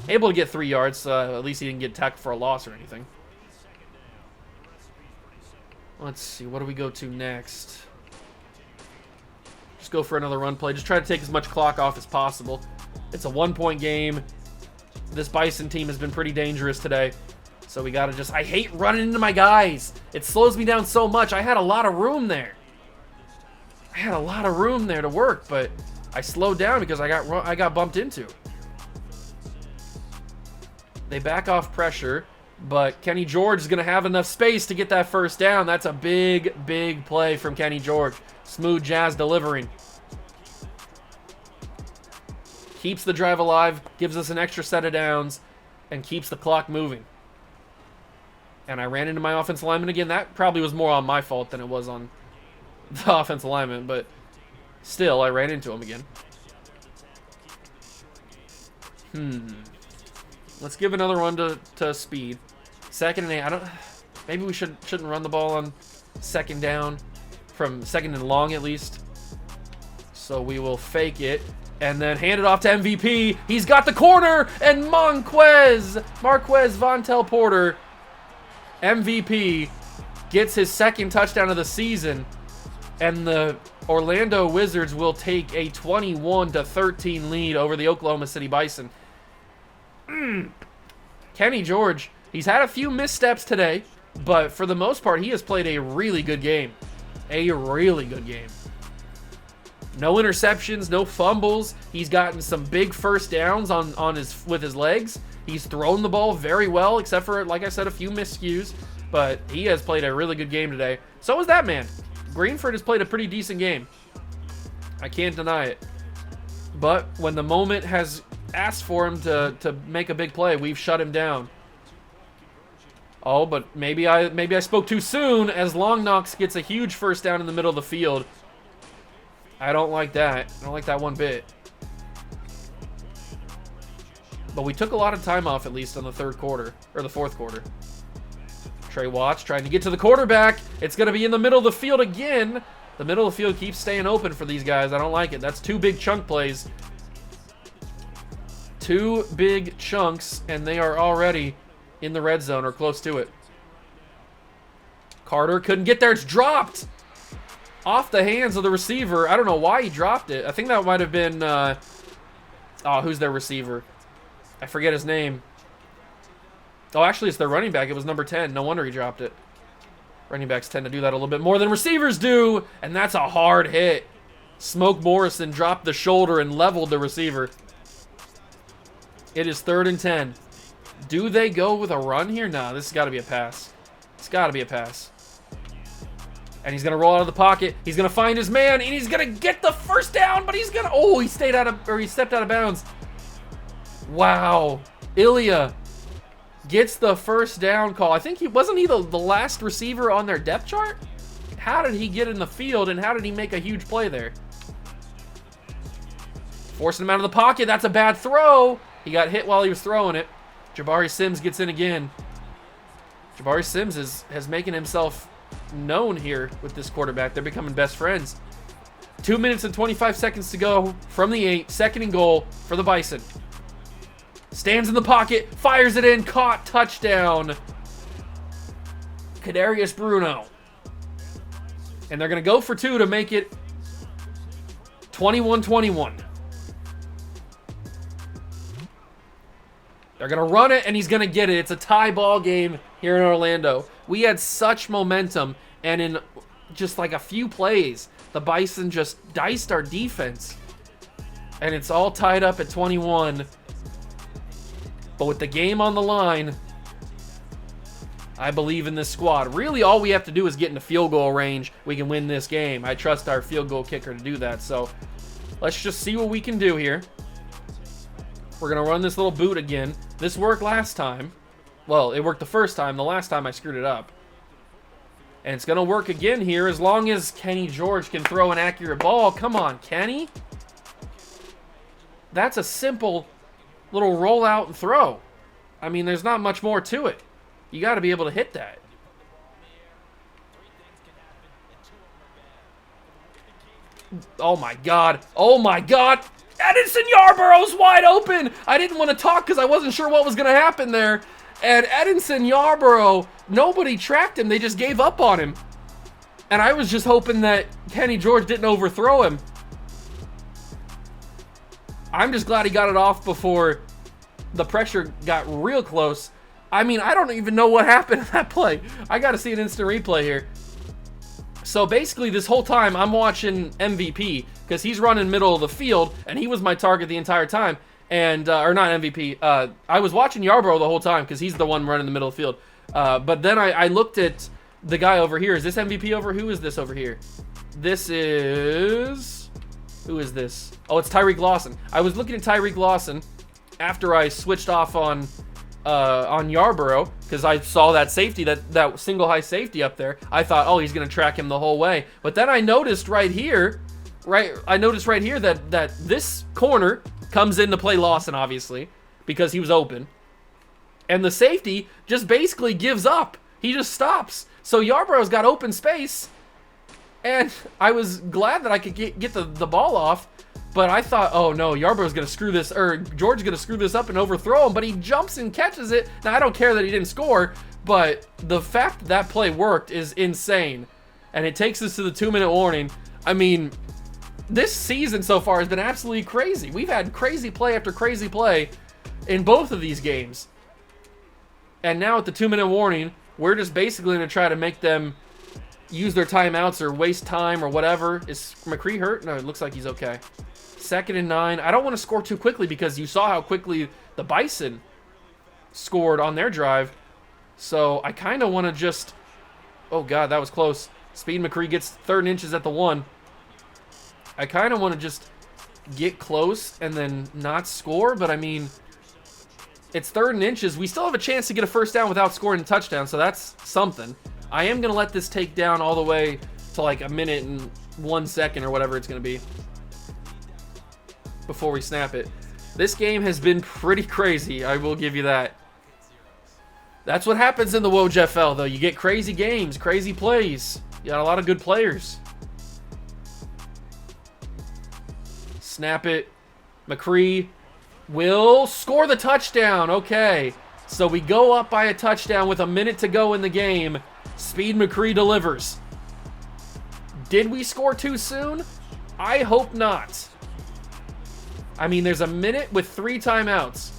[SPEAKER 1] Able to get 3 yards, at least he didn't get tackled for a loss or anything. Let's see, what do we go to next? Just go for another run play. Just try to take as much clock off as possible. It's a 1-point game. This Bison team has been pretty dangerous today. So we gotta I hate running into my guys. It slows me down so much. I had a lot of room there. To work, but I slowed down because I got bumped into. They back off pressure, but Kenny George is going to have enough space to get that first down. That's a big, big play from Kenny George. Smooth jazz delivering. Keeps the drive alive, gives us an extra set of downs, and keeps the clock moving. And I ran into my offensive lineman again. That probably was more on my fault than it was on the offensive lineman, but still, I ran into him again. Let's give another run to Speed. 2nd and 8. Maybe we shouldn't run the ball on 2nd down, from 2nd and long at least. So we will fake it and then hand it off to MVP. He's got the corner, and Marquez Vontel Porter, MVP, gets his 2nd touchdown of the season. And the Orlando Wizards will take a 21-13 lead over the Oklahoma City Bison. Kenny George, he's had a few missteps today, but for the most part, he has played a really good game. No interceptions, no fumbles. He's gotten some big first downs with his legs. He's thrown the ball very well, except for, like I said, a few miscues. But he has played a really good game today. So is that man. Greenford has played a pretty decent game. I can't deny it. But when the moment has asked for him to make a big play, we've shut him down. Oh, but maybe I spoke too soon, as Long Knox gets a huge first down in the middle of the field. I don't like that. I don't like that one bit. But we took a lot of time off, at least, on the third quarter, or the fourth quarter. Trey Watts trying to get to the quarterback. It's going to be in the middle of the field again. The middle of the field keeps staying open for these guys. I don't like it. That's 2 big chunk plays. 2 big chunks, and they are already in the red zone or close to it. Carter couldn't get there. It's dropped off the hands of the receiver. I don't know why he dropped it. I think that might have been, who's their receiver? I forget his name. Oh, actually, it's their running back. It was number 10. No wonder he dropped it. Running backs tend to do that a little bit more than receivers do, and that's a hard hit. Smoke Morrison dropped the shoulder and leveled the receiver. It is 3rd and 10. Do they go with a run here? Nah, this has got to be a pass. It's got to be a pass. And he's going to roll out of the pocket. He's going to find his man, and he's going to get the first down, but he's going to... Oh, he stepped out of bounds. Wow. Ilya gets the first down call. I think wasn't he the last receiver on their depth chart? How did he get in the field, and how did he make a huge play there? Forcing him out of the pocket. That's a bad throw. He got hit while he was throwing it. Jabari Sims gets in again. Jabari Sims has making himself known here with this quarterback. They're becoming best friends. 2 minutes and 25 seconds to go from the 8. 2nd and goal for the Bison. Stands in the pocket, fires it in, caught, touchdown. Kadarius Bruno. And they're going to go for 2 to make it 21-21. They're going to run it, and he's going to get it. It's a tie ball game here in Orlando. We had such momentum, and in just like a few plays, the Bison just diced our defense. And it's all tied up at 21. But with the game on the line, I believe in this squad. Really, all we have to do is get into field goal range. We can win this game. I trust our field goal kicker to do that. So let's just see what we can do here. We're going to run this little boot again. This worked last time. Well, it worked the first time. The last time I screwed it up. And it's going to work again here as long as Kenny George can throw an accurate ball. Come on, Kenny. That's a simple little roll out and throw. I mean, there's not much more to it. You got to be able to hit that. Oh my God. Oh my God. Edinson Yarborough's wide open. I didn't want to talk because I wasn't sure what was going to happen there. And Edinson Yarborough, nobody tracked him. They just gave up on him. And I was just hoping that Kenny George didn't overthrow him. I'm just glad he got it off before the pressure got real close. I mean, I don't even know what happened in that play. I got to see an instant replay here. So basically this whole time I'm watching MVP because he's running middle of the field and he was my target the entire time. And, or not MVP, I was watching Yarborough the whole time because he's the one running the middle of the field. But then I looked at the guy over here. Is this MVP over? Who is this over here? This is... Who is this? Oh, it's Tyreek Lawson. I was looking at Tyreek Lawson after I switched off on Yarborough because I saw that safety, that single high safety up there. I thought, oh, he's going to track him the whole way. But then I noticed right here that this corner comes in to play Lawson, obviously, because he was open. And the safety just basically gives up. He just stops. So Yarborough's got open space. And I was glad that I could get the ball off. But I thought, oh no, Yarborough's going to screw this, or George's going to screw this up and overthrow him. But he jumps and catches it. Now, I don't care that he didn't score. But the fact that play worked is insane. And it takes us to the 2-minute warning. I mean, this season so far has been absolutely crazy. We've had crazy play after crazy play in both of these games. And now at the 2-minute warning, we're just basically going to try to make them use their timeouts or waste time or whatever. Is McCree hurt? No, it looks like he's okay. 2nd and 9. I don't want to score too quickly because you saw how quickly the Bison scored on their drive. So I kind of want to just... Oh, God, that was close. Speed McCree gets 3rd and inches at the 1. I kind of want to just get close and then not score, but I mean, it's 3rd and inches. We still have a chance to get a first down without scoring a touchdown, so that's something. I am going to let this take down all the way to like 1 minute and 1 second or whatever it's going to be before we snap it. This game has been pretty crazy, I will give you that. That's what happens in the WOJFL, though. You get crazy games, crazy plays. You got a lot of good players. Snap it. McCree will score the touchdown. Okay. So we go up by a touchdown with a minute to go in the game. Speed McCree delivers. Did we score too soon? I hope not. I mean, there's a minute with 3 timeouts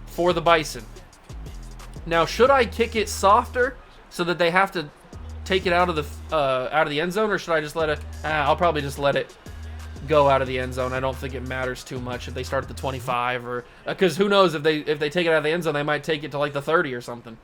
[SPEAKER 1] for the Bison. Now, should I kick it softer so that they have to take it out of the end zone, or should I just let it? I'll probably just let it go out of the end zone. I don't think it matters too much if they start at the 25, or because who knows, if they take it out of the end zone, they might take it to like the 30 or something.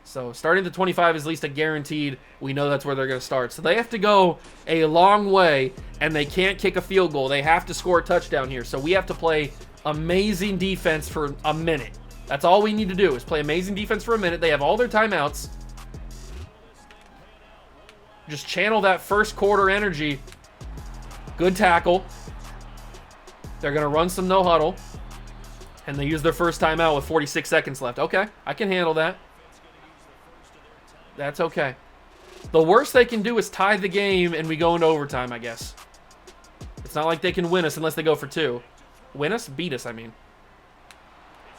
[SPEAKER 1] So starting at the 25 is at least a guaranteed. We know that's where they're going to start. So they have to go a long way, and they can't kick a field goal. They have to score a touchdown here. So we have to play amazing defense for a minute. That's all we need to do is play amazing defense for a minute. They have all their timeouts. Just channel that first quarter energy. Good tackle. They're going to run some no huddle. And they use their first timeout with 46 seconds left. Okay, I can handle that. That's okay. The worst they can do is tie the game and we go into overtime, I guess. It's not like they can win us unless they go for 2. Win us? Beat us, I mean.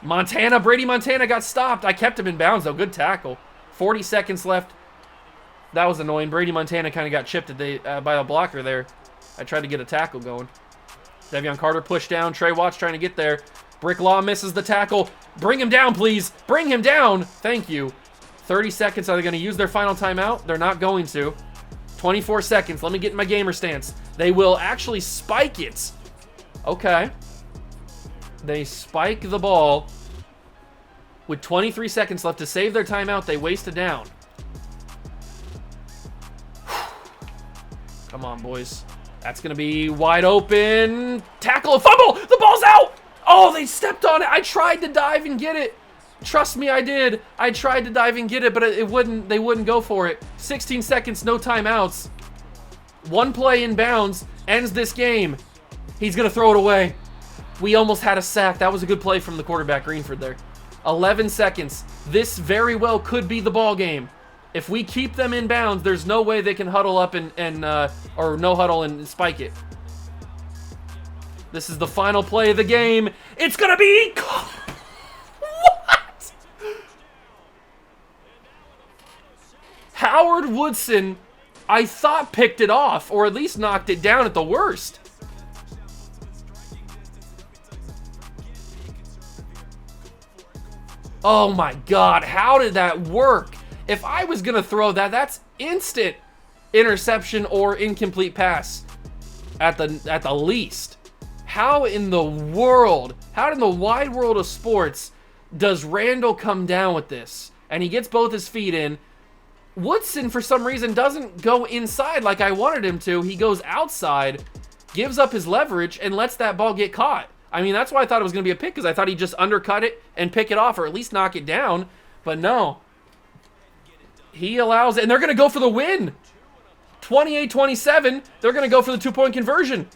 [SPEAKER 1] Montana, Brady Montana got stopped. I kept him in bounds, though. Good tackle. 40 seconds left. That was annoying. Brady Montana kind of got chipped by a blocker there. I tried to get a tackle going. Devion Carter pushed down. Trey Watts trying to get there. Brick Law misses the tackle. Bring him down, please. Bring him down. Thank you. 30 seconds. Are they going to use their final timeout? They're not going to. 24 seconds. Let me get in my gamer stance. They will actually spike it. Okay. They spike the ball with 23 seconds left to save their timeout. They waste a down. Come on, boys. That's going to be wide open. Tackle, a fumble. The ball's out. Oh, they stepped on it. I tried to dive and get it. Trust me, I did. I tried to dive and get it, but it wouldn't. They wouldn't go for it. 16 seconds, no timeouts. One play in bounds ends this game. He's going to throw it away. We almost had a sack. That was a good play from the quarterback, Greenford, there. 11 seconds. This very well could be the ball game. If we keep them in bounds, there's no way they can huddle up or no huddle and spike it. This is the final play of the game. It's going to be... What? Howard Woodson, I thought, picked it off, or at least knocked it down at the worst. Oh my God, how did that work? If I was going to throw that, that's instant interception or incomplete pass at the least. How in the world, how in the wide world of sports does Randall come down with this? And he gets both his feet in. Woodson, for some reason, doesn't go inside like I wanted him to. He goes outside, gives up his leverage, and lets that ball get caught. I mean, that's why I thought it was going to be a pick, because I thought he'd just undercut it and pick it off, or at least knock it down. But no. He allows it, and they're going to go for the win. 28-27, they're going to go for the 2-point conversion.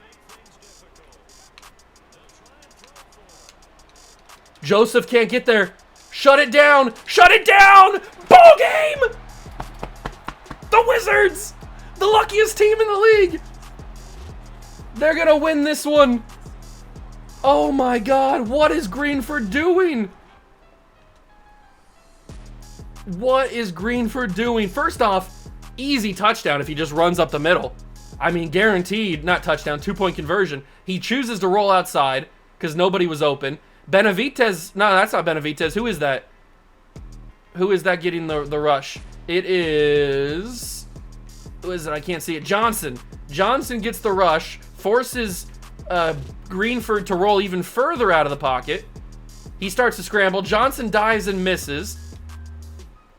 [SPEAKER 1] Joseph can't get there. Shut it down. Shut it down. Ball game. The Wizards, the luckiest team in the league. They're going to win this one. Oh my God, what is Greenford doing? What is Greenford doing? First off, easy touchdown if he just runs up the middle. I mean, guaranteed, not touchdown, 2-point conversion. He chooses to roll outside because nobody was open. Benavidez, no, that's not Benavidez. Who is that? Who is that getting the rush? It is, who is it? I can't see it. Johnson. Johnson gets the rush, forces Greenford to roll even further out of the pocket. He starts to scramble. Johnson dives and misses.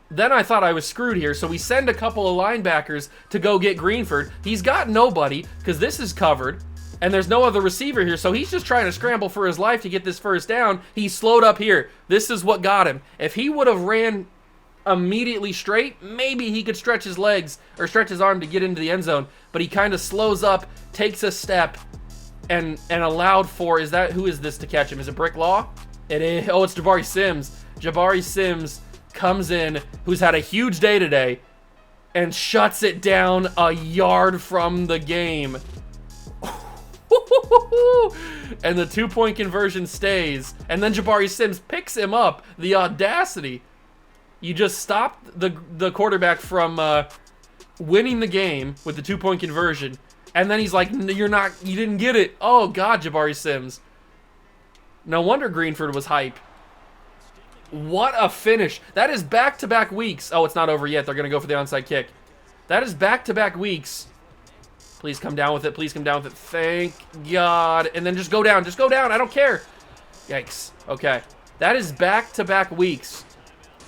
[SPEAKER 1] Then I thought I was screwed here, so we send a couple of linebackers to go get Greenford. He's got nobody because this is covered, and there's no other receiver here, so he's just trying to scramble for his life to get this first down. He's slowed up here. This is what got him. If he would have ran immediately straight, maybe he could stretch his legs or stretch his arm to get into the end zone, but he kind of slows up, takes a step, and allowed for, who is this to catch him? Is it Brick Law? It is. Oh, it's Jabari Sims. Jabari Sims comes in, who's had a huge day today, and shuts it down a yard from the game. And the 2-point conversion stays. And then Jabari Sims picks him up. The audacity. You just stopped the quarterback from winning the game with the 2-point conversion. And then he's like, you didn't get it. Oh, God, Jabari Sims. No wonder Greenford was hype. What a finish. That is back-to-back weeks. Oh, it's not over yet. They're going to go for the onside kick. That is back-to-back weeks. Please come down with it. Please come down with it. Thank God. And then just go down. Just go down. I don't care. Yikes. Okay. That is back-to-back weeks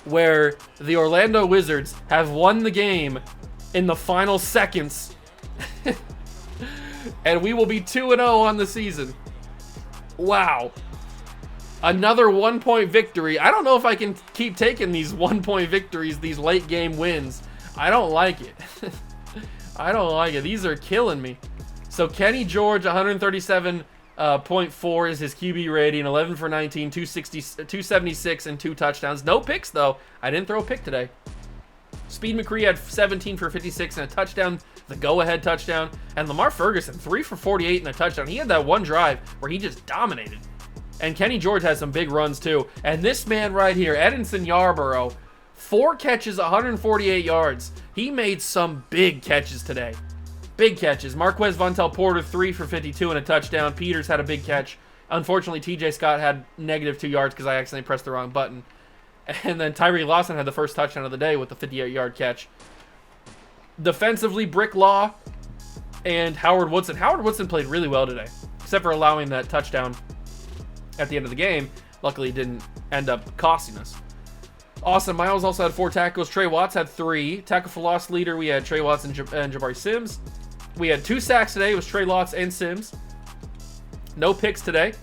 [SPEAKER 1] where the Orlando Wizards have won the game in the final seconds. And we will be 2-0 on the season. Wow. Another 1-point victory. I don't know if I can keep taking these 1-point victories, these late game wins. I don't like it. I don't like it. These are killing me. So Kenny George, 137.4 is his QB rating. 11 for 19, 276, and 2 touchdowns. No picks, though. I didn't throw a pick today. Speed McCree had 17 for 56 and a touchdown, the go-ahead touchdown. And Lamar Ferguson, 3 for 48 and a touchdown. He had that one drive where he just dominated. And Kenny George has some big runs, too. And this man right here, Edinson Yarborough, 4 catches, 148 yards. He made some big catches today. Big catches. Marquez Vontel Porter, 3 for 52 and a touchdown. Peters had a big catch. Unfortunately, TJ Scott had -2 yards because I accidentally pressed the wrong button. And then Tyree Lawson had the first touchdown of the day with the 58-yard catch. Defensively, Brick Law and Howard Woodson. Howard Woodson played really well today, except for allowing that touchdown at the end of the game. Luckily, it didn't end up costing us. Austin Miles also had 4 tackles. Trey Watts had 3. Tackle for loss leader, we had Trey Watts and Jabari Sims. We had 2 sacks today. It was Trey Watts and Sims. No picks today.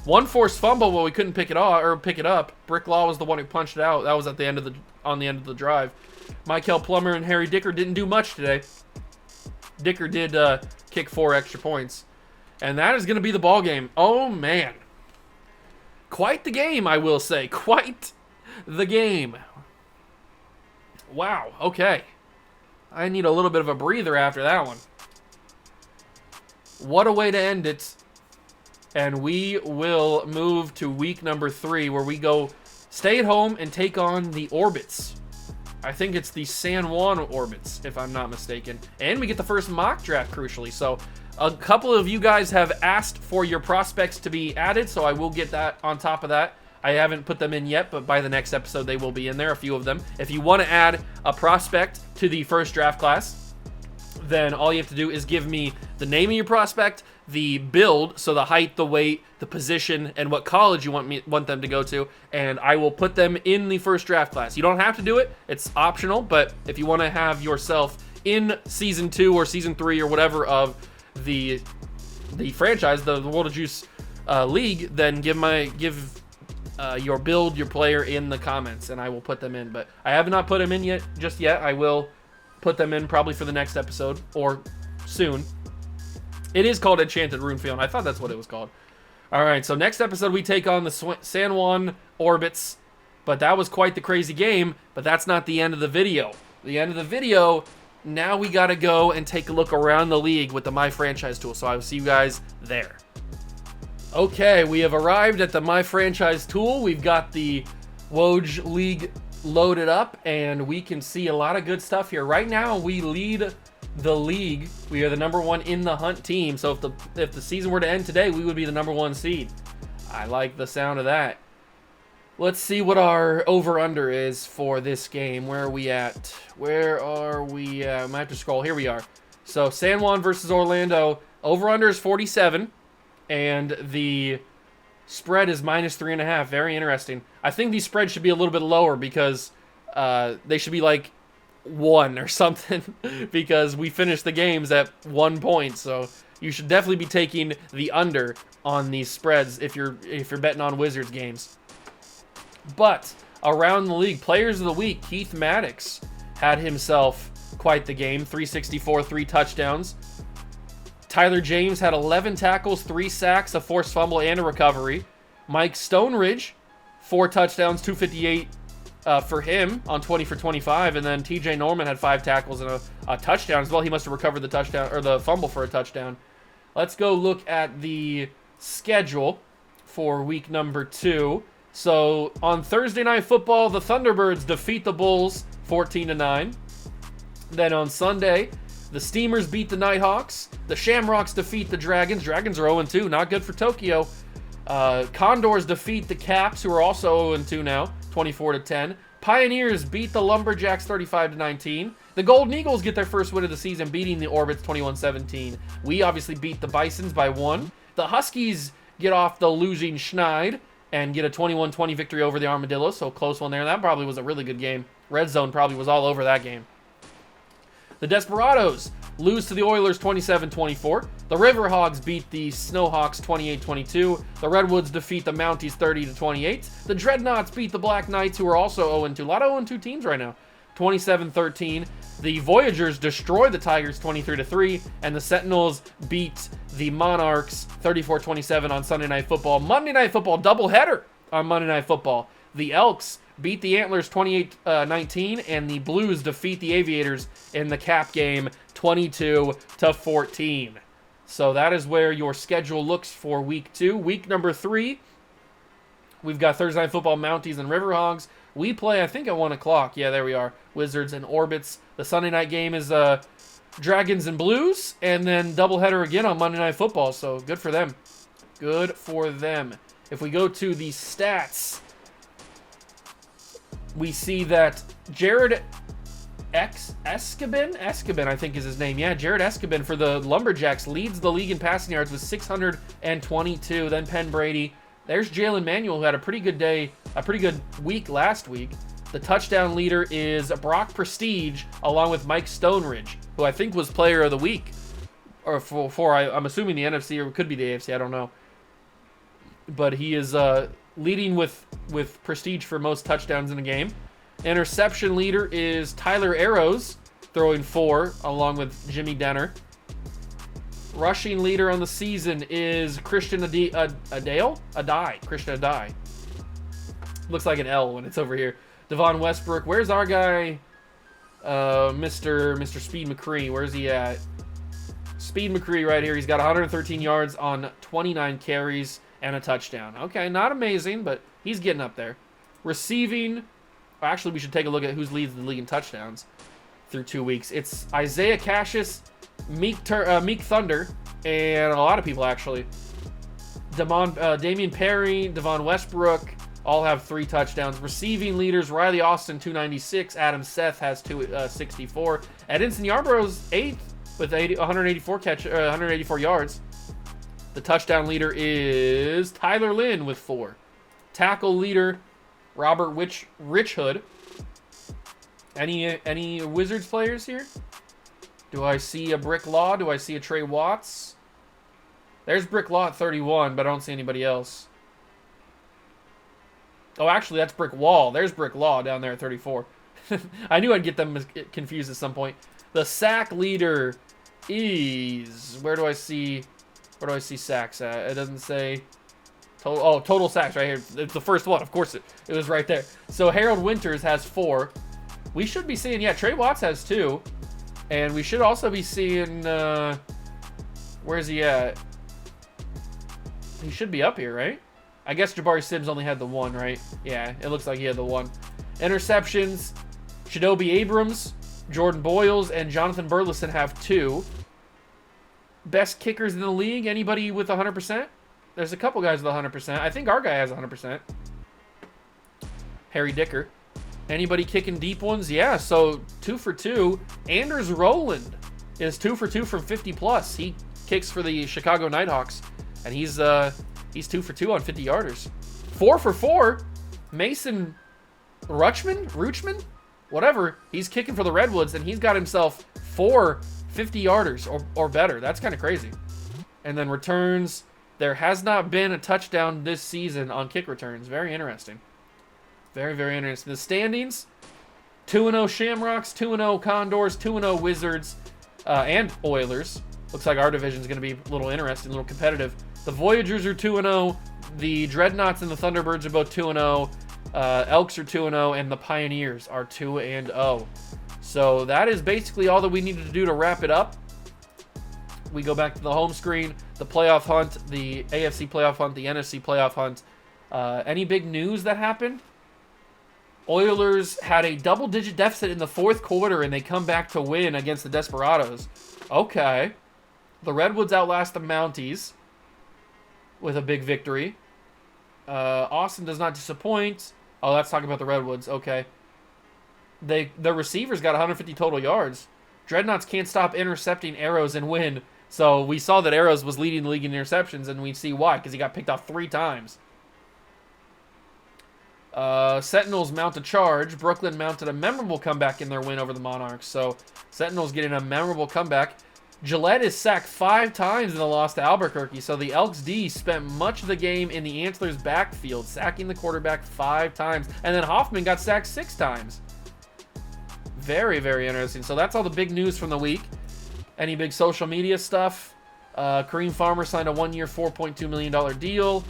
[SPEAKER 1] 1 forced fumble, but we couldn't pick it up. Brick Law was the one who punched it out. That was at the end of the drive. Michael Plummer and Harry Dicker didn't do much today. Dicker did kick 4 extra points, and that is going to be the ball game. Oh man. Quite the game, I will say. Quite the game. Wow, okay. I need a little bit of a breather after that one. What a way to end it. And we will move to week number 3, where we go stay at home and take on the Orbits. I think it's the San Juan Orbits, if I'm not mistaken. And we get the first mock draft, crucially. So a couple of you guys have asked for your prospects to be added, so I will get that on top of that. I haven't put them in yet, but by the next episode, they will be in there, a few of them. If you want to add a prospect to the first draft class, then all you have to do is give me the name of your prospect, the build, so the height, the weight, the position, and what college you want them to go to, and I will put them in the first draft class. You don't have to do it. It's optional, but if you want to have yourself in Season 2 or Season 3 or whatever of the franchise, the World of Juice League, then give your build, your player in the comments, and I will put them in. But I have not put them in just yet. I will put them in probably for the next episode or soon. It is called Enchanted Runefield. I thought that's what it was called. All right, so next episode we take on the San Juan Orbits, but that was quite the crazy game, but that's not the end of the video. The end of the video, now we got to go and take a look around the league with the My Franchise tool, so I will see you guys there. Okay, we have arrived at the My Franchise tool. We've got the Woj League loaded up, and we can see a lot of good stuff here. Right now, we lead the league. We are the #1 in the hunt team, so if the season were to end today, we would be the #1 seed. I like the sound of that. Let's see what our over-under is for this game. Where are we at? Where are we at? I might have to scroll. Here we are. So San Juan versus Orlando. Over-under is 47, and the spread is -3.5. Very interesting. I think these spreads should be a little bit lower because they should be like 1 or something because we finished the games at 1 point. So you should definitely be taking the under on these spreads if you're betting on Wizards games. But around the league, players of the week, Keith Maddox had himself quite the game. 364, 3 touchdowns. Tyler James had 11 tackles, 3 sacks, a forced fumble, and a recovery. Mike Stoneridge, 4 touchdowns, 258 for him on 20 for 25. And then TJ Norman had 5 tackles and a touchdown as well. He must have recovered the touchdown or the fumble for a touchdown. let's go look at the schedule for week number 2. So on Thursday Night Football, the Thunderbirds defeat the Bulls 14-9. Then on Sunday, the Steamers beat the Nighthawks. The Shamrocks defeat the Dragons. Dragons are 0-2, not good for Tokyo. Condors defeat the Caps, who are also 0-2 now, 24-10. Pioneers beat the Lumberjacks 35-19. The Golden Eagles get their first win of the season, beating the Orbits 21-17. We obviously beat the Bisons by 1. The Huskies get off the losing Schneid and get a 21-20 victory over the Armadillos, so close one there. That probably was a really good game. Red Zone probably was all over that game. The Desperados lose to the Oilers 27-24. The Riverhogs beat the Snowhawks 28-22. The Redwoods defeat the Mounties 30-28. The Dreadnoughts beat the Black Knights, who are also 0-2. A lot of 0-2 teams right now. 27-13. The Voyagers destroy the Tigers 23-3. And the Sentinels beat the Monarchs 34-27 on Sunday Night Football. Monday Night Football doubleheader on Monday Night Football. The Elks beat the Antlers 28-19, and the Blues defeat the Aviators in the cap game 22-14. So that is where your schedule looks for week 2. Week number 3, we've got Thursday Night Football, Mounties, and Riverhogs. We play, I think, at 1 o'clock. Yeah, there we are. Wizards and Orbits. The Sunday night game is Dragons and Blues, and then doubleheader again on Monday Night Football. So good for them. Good for them. If we go to the stats, we see that Jared Escabin, I think is his name. Yeah, Jared Escabin for the Lumberjacks leads the league in passing yards with 622. Then Penn Brady. There's Jalen Manuel, who had a pretty good day, a pretty good week last week. The touchdown leader is Brock Prestige, along with Mike Stoneridge, who I think was player of the week. Or I'm assuming the NFC, or it could be the AFC, I don't know. But he is leading with Prestige for most touchdowns in the game. Interception leader is Tyler Arrows, throwing 4, along with Jimmy Denner. Rushing leader on the season is Christian Adai. Christian Adai. Looks like an L when it's over here. Devon Westbrook. Where's our guy? Mr. Speed McCree. Where's he at? Speed McCree right here. He's got 113 yards on 29 carries and a touchdown. Okay, not amazing, but he's getting up there. Receiving. Actually, we should take a look at who's leads the league in touchdowns through 2 weeks. It's Isaiah Cassius, Meek Thunder, and a lot of people, actually. Damian Perry, Devon Westbrook, all have 3 touchdowns. Receiving leaders, Riley Austin, 296. Adam Seth has 264. Edinson Yarborough's 8th with 184 yards. The touchdown leader is Tyler Lynn with 4. Tackle leader, Robert Richhood. Any Wizards players here? Do I see a Brick Law? Do I see a Trey Watts? There's Brick Law at 31, but I don't see anybody else. Oh, actually, that's Brick Wall. There's Brick Law down there at 34. I knew I'd get them confused at some point. The sack leader is... Where do I see sacks at? It doesn't say... Total sacks right here. It's the first one. Of course, it was right there. So Harold Winters has 4. We should be seeing... Yeah, Trey Watts has 2. And we should also be seeing... where's he at? He should be up here, right? I guess Jabari Sims only had the 1, right? Yeah, it looks like he had the 1. Interceptions, Shadobi Abrams, Jordan Boyles, and Jonathan Burleson have 2. Best kickers in the league, anybody with 100%? There's a couple guys with 100%. I think our guy has 100%. Harry Dicker. Anybody kicking deep ones? Yeah, so 2 for 2. Anders Rowland is 2 for 2 from 50+. He kicks for the Chicago Nighthawks, and he's 2 for 2 on 50-yarders. 4 for 4. Mason Ruchman? Whatever. He's kicking for the Redwoods, and he's got himself 4 50-yarders or better. That's kind of crazy. And then returns. There has not been a touchdown this season on kick returns. Very interesting. Very, very interesting. The standings, 2-0 Shamrocks, 2-0 Condors, 2-0 Wizards, and Oilers. Looks like our division is going to be a little interesting, a little competitive. The Voyagers are 2-0. The Dreadnoughts and the Thunderbirds are both 2-0. Elks are 2-0, and the Pioneers are 2-0. So that is basically all that we needed to do to wrap it up. we go back to the home screen, the playoff hunt, the AFC playoff hunt, the NFC playoff hunt. Any big news that happened? Oilers had a double-digit deficit in the fourth quarter, and they come back to win against the Desperados. Okay. The Redwoods outlast the Mounties with a big victory. Austin does not disappoint. Oh, that's talking about the Redwoods. Okay. The receivers got 150 total yards. Dreadnoughts can't stop intercepting Arrows and win. So we saw that Arrows was leading the league in interceptions, and we see why, because he got picked off 3 times. Sentinels mount a charge. Brooklyn mounted a memorable comeback in their win over the Monarchs. So Sentinels getting a memorable comeback. Gillette is sacked 5 times in the loss to Albuquerque. So the Elks D spent much of the game in the Antlers backfield, sacking the quarterback 5 times. And then Hoffman got sacked 6 times. Very, very interesting. So that's all the big news from the week. Any big social media stuff? Kareem Farmer signed a 1-year, $4.2 million deal.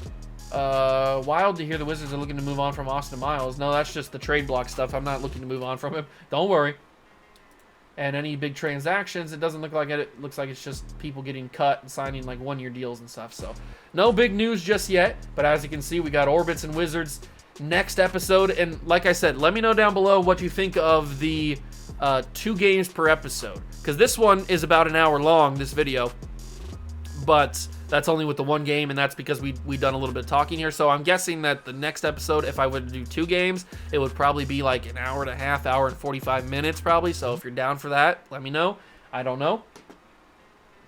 [SPEAKER 1] Wild to hear the Wizards are looking to move on from Austin Miles. No, that's just the trade block stuff. I'm not looking to move on from him. Don't worry. And any big transactions, it doesn't look like it. It looks like it's just people getting cut and signing like 1-year deals and stuff. So no big news just yet. But as you can see, we got Orbits and Wizards next episode. And like I said, let me know down below what you think of the 2 games per episode. Because this one is about an hour long, this video. But that's only with the 1 game, and that's because we've done a little bit of talking here. So I'm guessing that the next episode, if I were to do 2 games, it would probably be like an hour and a half, hour and 45 minutes probably. So if you're down for that, let me know. I don't know.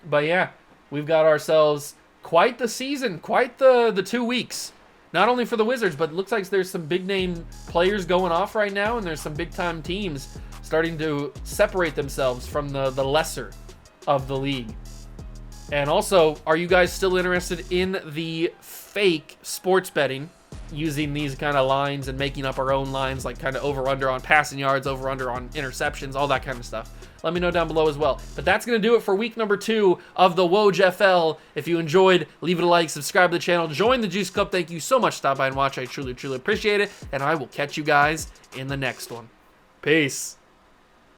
[SPEAKER 1] But yeah, we've got ourselves quite the season, quite the 2 weeks. Not only for the Wizards, but it looks like there's some big-name players going off right now, and there's some big-time teams starting to separate themselves from the lesser of the league. And also, are you guys still interested in the fake sports betting, using these kind of lines and making up our own lines, like kind of over-under on passing yards, over-under on interceptions, all that kind of stuff? Let me know down below as well. But that's going to do it for week number 2 of the WOJFL. If you enjoyed, leave it a like, subscribe to the channel, join the Juice Club. Thank you so much for stopping by and watch. I truly, truly appreciate it. And I will catch you guys in the next one. Peace.